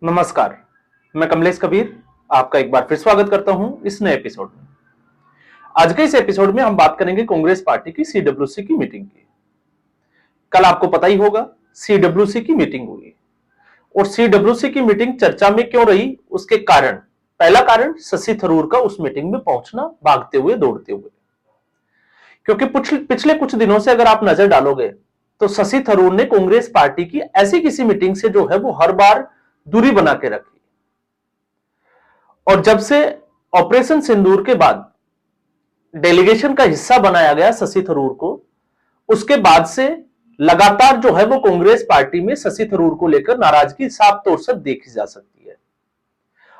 नमस्कार, मैं कमलेश कबीर आपका एक बार फिर स्वागत करता हूं इस नए एपिसोड में। आज के इस एपिसोड में हम बात करेंगे कांग्रेस पार्टी की सीडब्ल्यूसी की मीटिंग की। कल आपको पता ही होगा सीडब्ल्यूसी की मीटिंग हुई और सीडब्ल्यूसी की मीटिंग चर्चा में क्यों रही, उसके कारण पहला कारण शशि थरूर का उस मीटिंग में पहुंचना भागते हुए दौड़ते हुए, क्योंकि पिछले कुछ दिनों से अगर आप नजर डालोगे तो शशि थरूर ने कांग्रेस पार्टी की ऐसी किसी मीटिंग से जो है वो हर बार दूरी बना के रखी। और जब से ऑपरेशन सिंदूर के बाद डेलीगेशन का हिस्सा बनाया गया शशि थरूर को, उसके बाद से लगातार जो है वो कांग्रेस पार्टी में शशि थरूर को लेकर नाराजगी साफ तौर से देखी जा सकती है।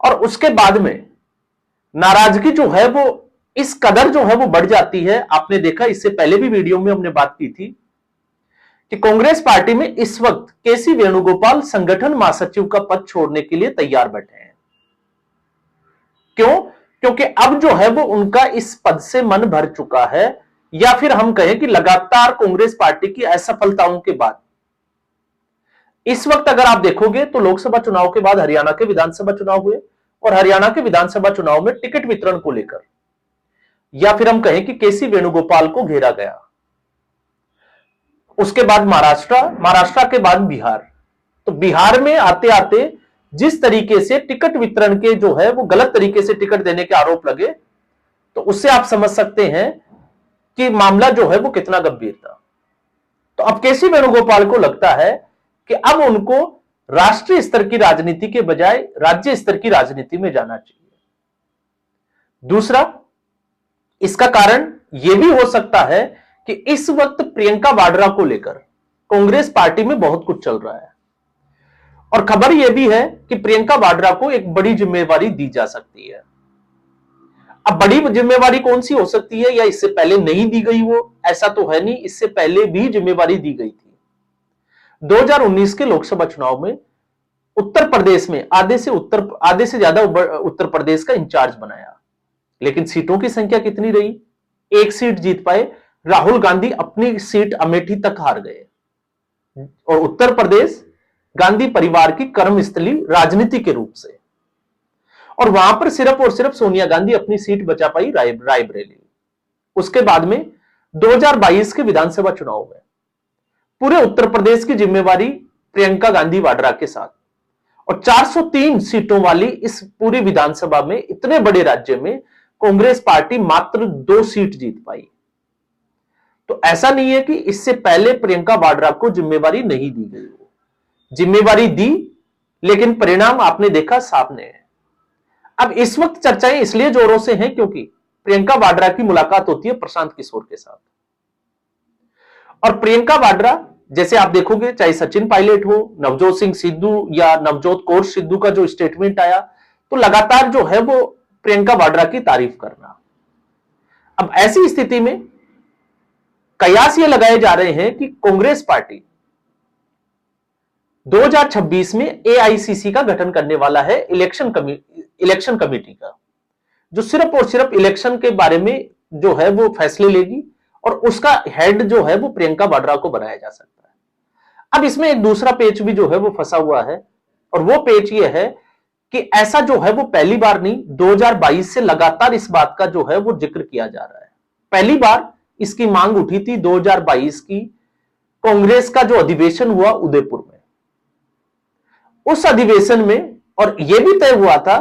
और उसके बाद में नाराजगी जो है वो इस कदर जो है वो बढ़ जाती है। आपने देखा, इससे पहले भी वीडियो में हमने बात की थी कि कांग्रेस पार्टी में इस वक्त केसी वेणुगोपाल संगठन महासचिव का पद छोड़ने के लिए तैयार बैठे हैं। क्यों? क्योंकि अब जो है वो उनका इस पद से मन भर चुका है, या फिर हम कहें कि लगातार कांग्रेस पार्टी की असफलताओं के बाद इस वक्त अगर आप देखोगे तो लोकसभा चुनाव के बाद हरियाणा के विधानसभा चुनाव हुए और हरियाणा के विधानसभा चुनाव में टिकट वितरण को लेकर, या फिर हम कहें कि केसी वेणुगोपाल को घेरा गया। उसके बाद महाराष्ट्र के बाद बिहार। तो बिहार में आते आते जिस तरीके से टिकट वितरण के जो है वो गलत तरीके से टिकट देने के आरोप लगे, तो उससे आप समझ सकते हैं कि मामला जो है वो कितना गंभीर था। तो अब केसी वेणुगोपाल को लगता है कि अब उनको राष्ट्रीय स्तर की राजनीति के बजाय राज्य स्तर की राजनीति में जाना चाहिए। दूसरा, इसका कारण यह भी हो सकता है कि इस वक्त प्रियंका वाड्रा को लेकर कांग्रेस पार्टी में बहुत कुछ चल रहा है और खबर यह भी है कि प्रियंका वाड्रा को एक बड़ी जिम्मेवारी दी जा सकती है। अब बड़ी जिम्मेवारी कौन सी हो सकती है, या इससे पहले नहीं दी गई हो, ऐसा तो है नहीं, इससे पहले भी जिम्मेवारी दी गई थी। 2019 के लोकसभा चुनाव में उत्तर प्रदेश में आधे से ज्यादा उत्तर प्रदेश का इंचार्ज बनाया, लेकिन सीटों की संख्या कितनी रही? एक सीट जीत पाए। राहुल गांधी अपनी सीट अमेठी तक हार गए और उत्तर प्रदेश गांधी परिवार की कर्मस्थली राजनीति के रूप से, और वहां पर सिर्फ और सिर्फ सोनिया गांधी अपनी सीट बचा पाई रायबरेली। उसके बाद में 2022 के विधानसभा चुनाव में पूरे उत्तर प्रदेश की जिम्मेवारी प्रियंका गांधी वाड्रा के साथ, और 403 सीटों वाली इस पूरी विधानसभा में, इतने बड़े राज्य में कांग्रेस पार्टी मात्र 2 सीट जीत पाई। तो ऐसा नहीं है कि इससे पहले प्रियंका वाड्रा को जिम्मेवारी नहीं दी गई हो, जिम्मेवारी दी, लेकिन परिणाम आपने देखा सामने है। अब इस वक्त चर्चाएं इसलिए जोरों से हैं क्योंकि प्रियंका वाड्रा की मुलाकात होती है प्रशांत किशोर के साथ, और प्रियंका वाड्रा, जैसे आप देखोगे, चाहे सचिन पायलट हो, नवजोत सिंह सिद्धू या नवजोत कौर सिद्धू का जो स्टेटमेंट आया, तो लगातार जो है वो प्रियंका वाड्रा की तारीफ करना। अब ऐसी स्थिति में कयास ये लगाए जा रहे हैं कि कांग्रेस पार्टी 2026 में एआईसीसी का गठन करने वाला है, इलेक्शन कमेटी का, जो सिर्फ और सिर्फ इलेक्शन के बारे में जो है वो फैसले लेगी, और उसका हेड जो है वो प्रियंका वाड्रा को बनाया जा सकता है। अब इसमें एक दूसरा पेच भी जो है वो फंसा हुआ है, और वो पेच ये है कि ऐसा जो है वो पहली बार नहीं, 2022 से लगातार इस बात का जो है वो जिक्र किया जा रहा है। पहली बार इसकी मांग उठी थी 2022 की कांग्रेस का जो अधिवेशन हुआ उदयपुर में, उस अधिवेशन में, और यह भी तय हुआ था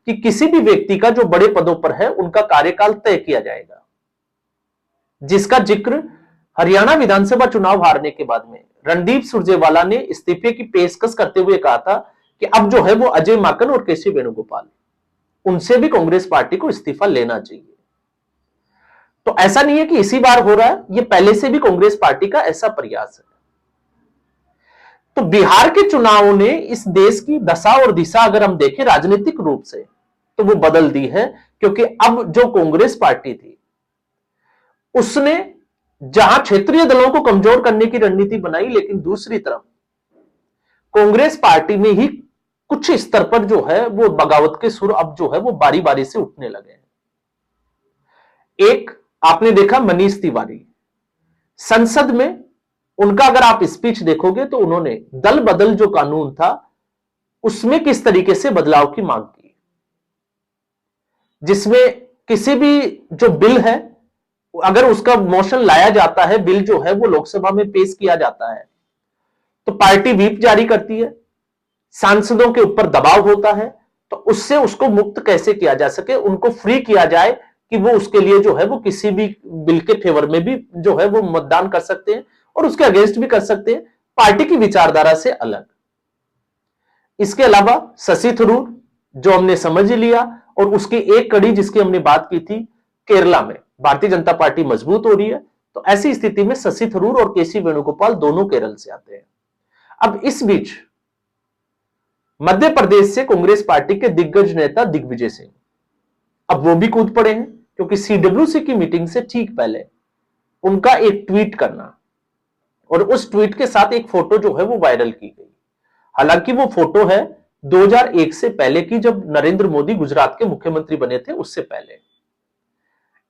कि किसी भी व्यक्ति का जो बड़े पदों पर है उनका कार्यकाल तय किया जाएगा, जिसका जिक्र हरियाणा विधानसभा चुनाव हारने के बाद में रणदीप सुरजेवाला ने इस्तीफे की पेशकश करते हुए कहा था कि अब जो है वो अजय माकन और केसी वेणुगोपाल, उनसे भी कांग्रेस पार्टी को इस्तीफा लेना चाहिए। तो ऐसा नहीं है कि इसी बार हो रहा है, यह पहले से भी कांग्रेस पार्टी का ऐसा प्रयास है। तो बिहार के चुनाव ने इस देश की दशा और दिशा अगर हम देखें राजनीतिक रूप से, तो वो बदल दी है, क्योंकि अब जो कांग्रेस पार्टी थी उसने जहां क्षेत्रीय दलों को कमजोर करने की रणनीति बनाई, लेकिन दूसरी तरफ कांग्रेस पार्टी में ही कुछ स्तर पर जो है वो बगावत के सुर अब जो है वो बारी बारी से उठने लगे हैं। एक आपने देखा मनीष तिवारी, संसद में उनका अगर आप स्पीच देखोगे तो उन्होंने दल बदल जो कानून था उसमें किस तरीके से बदलाव की मांग की, जिसमें किसी भी जो बिल है, अगर उसका मोशन लाया जाता है, बिल जो है वो लोकसभा में पेश किया जाता है, तो पार्टी व्हिप जारी करती है, सांसदों के ऊपर दबाव होता है, तो उससे उसको मुक्त कैसे किया जा सके, उनको फ्री किया जाए कि वो उसके लिए जो है वो किसी भी बिल के फेवर में भी जो है वो मतदान कर सकते हैं और उसके अगेंस्ट भी कर सकते हैं, पार्टी की विचारधारा से अलग। इसके अलावा शशि थरूर जो हमने समझ लिया, और उसकी एक कड़ी जिसकी हमने बात की थी, केरला में भारतीय जनता पार्टी मजबूत हो रही है, तो ऐसी स्थिति में शशि थरूर और केसी वेणुगोपाल दोनों केरल से आते हैं। अब इस बीच मध्य प्रदेश से कांग्रेस पार्टी के दिग्गज नेता दिग्विजय सिंह, अब वो भी कूद पड़े हैं, क्योंकि सीडब्ल्यूसी की मीटिंग से ठीक पहले उनका एक ट्वीट करना और उस ट्वीट के साथ एक फोटो जो है वो वायरल की गई। हालांकि वो फोटो है 2001 से पहले की, जब नरेंद्र मोदी गुजरात के मुख्यमंत्री बने थे, उससे पहले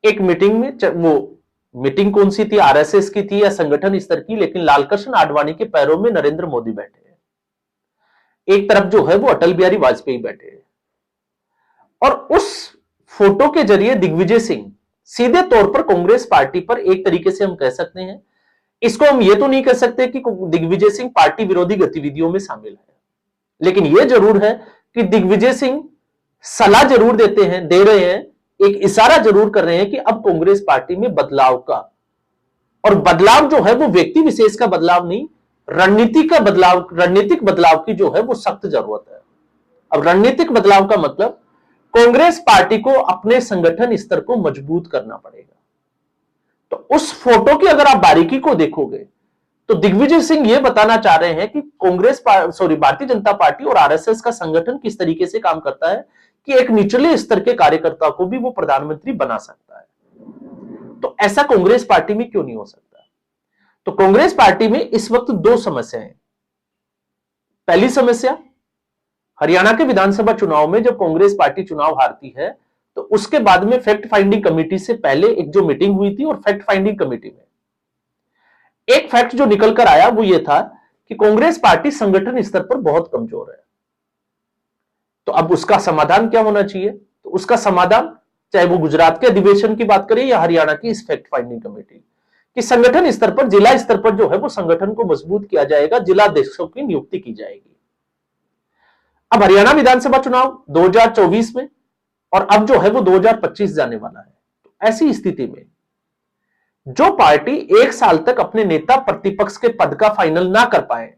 एक मीटिंग में, वो मीटिंग कौन सी थी, आरएसएस की थी या संगठन स्तर की, लेकिन लालकृष्ण आडवाणी के पैरों में नरेंद्र मोदी बैठे हैं, एक तरफ जो है वो अटल बिहारी वाजपेयी बैठे हैं, और उस फोटो के जरिए दिग्विजय सिंह सीधे तौर पर कांग्रेस पार्टी पर, एक तरीके से हम कह सकते हैं, इसको हम ये तो नहीं कह सकते कि दिग्विजय सिंह पार्टी विरोधी गतिविधियों में शामिल है, लेकिन यह जरूर है कि दिग्विजय सिंह सलाह जरूर देते हैं, दे रहे हैं, एक इशारा जरूर कर रहे हैं कि अब कांग्रेस पार्टी में बदलाव का, और बदलाव जो है वो व्यक्ति विशेष का बदलाव नहीं, रणनीति का बदलाव, रणनीतिक बदलाव की जो है वो सख्त जरूरत है। अब रणनीतिक बदलाव का मतलब कांग्रेस पार्टी को अपने संगठन स्तर को मजबूत करना पड़ेगा। तो उस फोटो की अगर आप बारीकी को देखोगे तो दिग्विजय सिंह यह बताना चाह रहे हैं कि भारतीय जनता पार्टी और आरएसएस का संगठन किस तरीके से काम करता है कि एक निचले स्तर के कार्यकर्ता को भी वो प्रधानमंत्री बना सकता है। तो ऐसा कांग्रेस पार्टी में क्यों नहीं हो सकता? तो कांग्रेस पार्टी में इस वक्त दो समस्याएं हैं। पहली समस्या, हरियाणा के विधानसभा चुनाव में जब कांग्रेस पार्टी चुनाव हारती है, तो उसके बाद में फैक्ट फाइंडिंग कमेटी से पहले एक जो मीटिंग हुई थी, और फैक्ट फाइंडिंग कमेटी में एक फैक्ट जो निकल कर आया वो ये था कि कांग्रेस पार्टी संगठन स्तर पर बहुत कमजोर है। तो अब उसका समाधान क्या होना चाहिए? तो उसका समाधान, चाहे वो गुजरात के अधिवेशन की बात करें या हरियाणा की इस फैक्ट फाइंडिंग कमेटी, कि संगठन स्तर पर, जिला स्तर पर जो है वो संगठन को मजबूत किया जाएगा, जिलाध्यक्षों की नियुक्ति की जाएगी। अब हरियाणा विधानसभा चुनाव 2024 में, और अब जो है वो 2025 जाने वाला है। तो ऐसी स्थिति में जो पार्टी एक साल तक अपने नेता प्रतिपक्ष के पद का फाइनल ना कर पाए,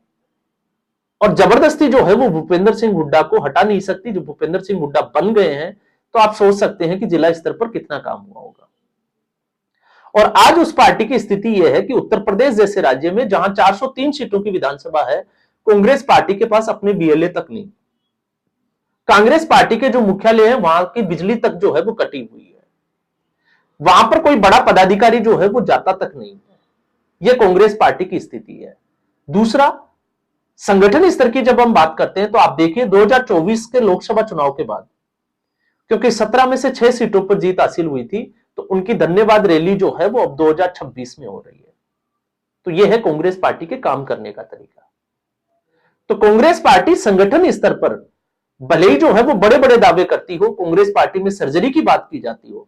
और जबरदस्ती जो है वो भूपेंद्र सिंह हुड्डा को हटा नहीं सकती, जो भूपेंद्र सिंह हुड्डा बन गए हैं, तो आप सोच सकते हैं कि जिला स्तर पर कितना काम हुआ होगा। और आज उस पार्टी की स्थिति यह है कि उत्तर प्रदेश जैसे राज्य में, जहां 403 सीटों की विधानसभा है, कांग्रेस पार्टी के पास अपने बीएलए तक नहीं। कांग्रेस पार्टी के जो मुख्यालय है वहां की बिजली तक जो है वो कटी हुई है, वहां पर कोई बड़ा पदाधिकारी जो है वो जाता तक नहीं है। यह कांग्रेस पार्टी की स्थिति है। दूसरा, संगठन स्तर की जब हम बात करते हैं तो आप देखिए 2024 के लोकसभा चुनाव के बाद, क्योंकि 17 में से 6 सीटों पर जीत हासिल हुई थी, तो उनकी धन्यवाद रैली जो है वो अब 2026 में हो रही है। तो यह है कांग्रेस पार्टी के काम करने का तरीका। तो कांग्रेस पार्टी संगठन स्तर पर भले ही जो है वो बड़े बड़े दावे करती हो, कांग्रेस पार्टी में सर्जरी की बात की जाती हो,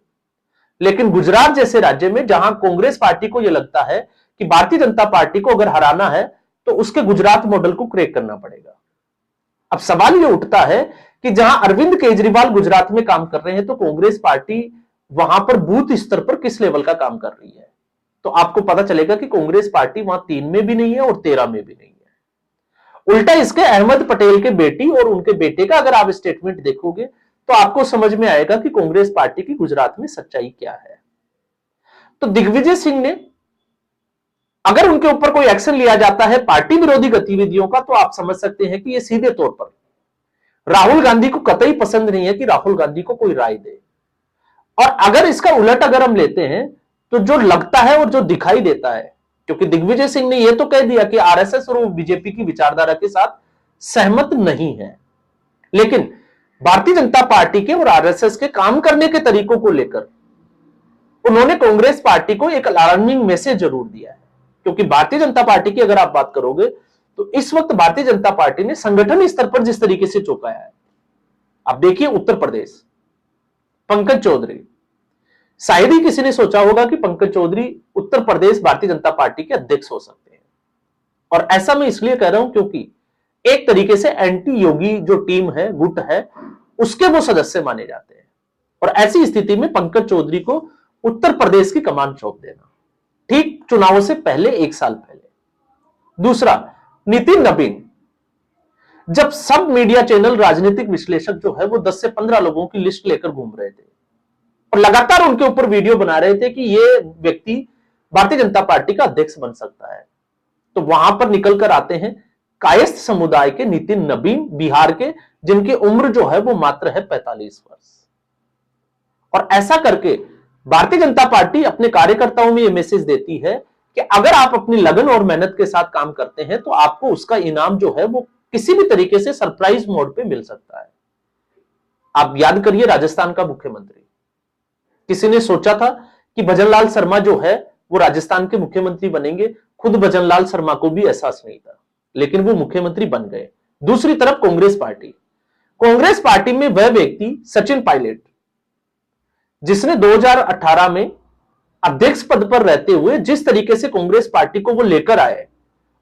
लेकिन गुजरात जैसे राज्य में, जहां कांग्रेस पार्टी को यह लगता है कि भारतीय जनता पार्टी को अगर हराना है तो उसके गुजरात मॉडल को क्रैक करना पड़ेगा। अब सवाल यह उठता है कि जहां अरविंद केजरीवाल गुजरात में काम कर रहे हैं, तो कांग्रेस पार्टी वहां पर बूथ स्तर पर किस लेवल का काम कर रही है? तो आपको पता चलेगा कि कांग्रेस पार्टी वहां 3 में भी नहीं है और 13 में भी नहीं है। उल्टा इसके अहमद पटेल के बेटी और उनके बेटे का अगर आप स्टेटमेंट देखोगे तो आपको समझ में आएगा कि कांग्रेस पार्टी की गुजरात में सच्चाई क्या है। तो दिग्विजय सिंह ने, अगर उनके ऊपर कोई एक्शन लिया जाता है पार्टी विरोधी गतिविधियों का, तो आप समझ सकते हैं कि यह सीधे तौर पर राहुल गांधी को कतई पसंद नहीं है कि राहुल गांधी को कोई राय दे। और अगर इसका उलट अगर हम लेते हैं, तो जो लगता है और जो दिखाई देता है, क्योंकि दिग्विजय सिंह ने यह तो कह दिया कि आरएसएस और वो बीजेपी की विचारधारा के साथ सहमत नहीं है, लेकिन भारतीय जनता पार्टी के और आरएसएस के काम करने के तरीकों को लेकर उन्होंने कांग्रेस पार्टी को एक अलार्मिंग मैसेज जरूर दिया है। क्योंकि भारतीय जनता पार्टी की अगर आप बात करोगे तो इस वक्त भारतीय जनता पार्टी ने संगठन स्तर पर जिस तरीके से चौंकाया है, अब देखिए उत्तर प्रदेश, पंकज चौधरी, शायद ही किसी ने सोचा होगा कि पंकज चौधरी उत्तर प्रदेश भारतीय जनता पार्टी के अध्यक्ष हो सकते हैं। और ऐसा मैं इसलिए कह रहा हूं क्योंकि एक तरीके से एंटी योगी जो टीम है, गुट है, उसके वो सदस्य माने जाते हैं। और ऐसी स्थिति में पंकज चौधरी को उत्तर प्रदेश की कमान सौंप देना, ठीक चुनावों से पहले, 1 साल पहले। दूसरा, नितिन नबीन, जब सब मीडिया चैनल, राजनीतिक विश्लेषक जो है वो 10 से 15 लोगों की लिस्ट लेकर घूम रहे थे और लगातार उनके ऊपर वीडियो बना रहे थे कि ये व्यक्ति भारतीय जनता पार्टी का अध्यक्ष बन सकता है, तो वहां पर निकल कर आते हैं कायस्थ समुदाय के नितिन नबीन, बिहार के, जिनकी उम्र जो है वो मात्र है 45 वर्ष। और ऐसा करके भारतीय जनता पार्टी अपने कार्यकर्ताओं में यह मैसेज देती है कि अगर आप अपनी लगन और मेहनत के साथ काम करते हैं तो आपको उसका इनाम जो है वो किसी भी तरीके से सरप्राइज मोड पे मिल सकता है। आप याद करिए राजस्थान का मुख्यमंत्री, किसी ने सोचा था कि भजनलाल शर्मा जो है वो राजस्थान के मुख्यमंत्री बनेंगे? खुद भजनलाल शर्मा को भी एहसास नहीं था, लेकिन वो मुख्यमंत्री बन गए। दूसरी तरफ कांग्रेस पार्टी में वह व्यक्ति सचिन पायलट, जिसने 2018 में अध्यक्ष पद पर रहते हुए जिस तरीके से कांग्रेस पार्टी को वो लेकर आए,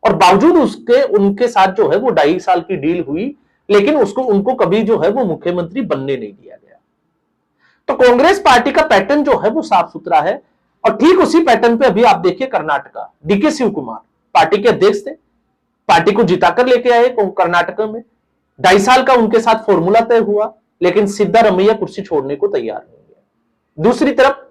और बावजूद उसके उनके साथ जो है वो 2.5 साल की डील हुई, लेकिन उनको कभी जो है वो मुख्यमंत्री बनने नहीं दिया गया। तो कांग्रेस पार्टी का पैटर्न जो है वो साफ सुथरा है। और ठीक उसी पैटर्न पे अभी आप देखिए कर्नाटका, डीके शिव कुमार पार्टी के अध्यक्ष थे, पार्टी को जिताकर लेके आए कर्नाटक में, 2.5 साल का उनके साथ फॉर्मूला तय हुआ, लेकिन सिद्धारमैया कुर्सी छोड़ने को तैयार नहीं है। दूसरी तरफ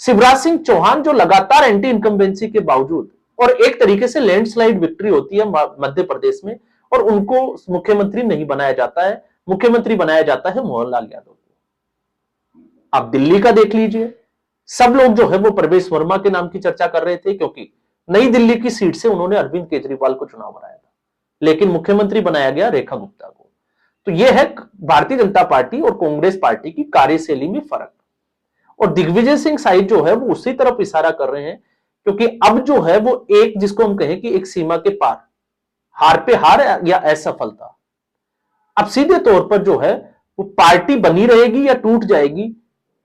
शिवराज सिंह चौहान, जो लगातार एंटी इनकम्बेंसी के बावजूद, और एक तरीके से लैंडस्लाइड विक्ट्री होती है मध्य प्रदेश में, और उनको मुख्यमंत्री नहीं बनाया जाता है, मुख्यमंत्री बनाया जाता है मोहनलाल यादव को। आप दिल्ली का देख लीजिए, सब लोग जो है वो प्रवेश वर्मा के नाम की चर्चा कर रहे थे, क्योंकि नई दिल्ली की सीट से उन्होंने अरविंद केजरीवाल को चुनाव हराया था, लेकिन मुख्यमंत्री बनाया गया रेखा गुप्ता को। तो यह है भारतीय जनता पार्टी और कांग्रेस पार्टी की कार्यशैली में फर्क। और दिग्विजय सिंह साइड जो है वो उसी तरफ इशारा कर रहे हैं, क्योंकि अब जो है वो एक, जिसको हम कहें कि एक सीमा के पार, हार पे हार या असफलता, अब सीधे तौर पर जो है वो पार्टी बनी रहेगी या टूट जाएगी,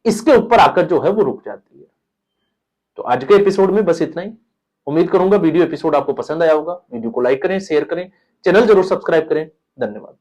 इसके ऊपर आकर जो है वो रुक जाती है। तो आज के एपिसोड में बस इतना ही। उम्मीद करूंगा वीडियो एपिसोड आपको पसंद आया होगा। वीडियो को लाइक करें, शेयर करें, चैनल जरूर सब्सक्राइब करें। धन्यवाद।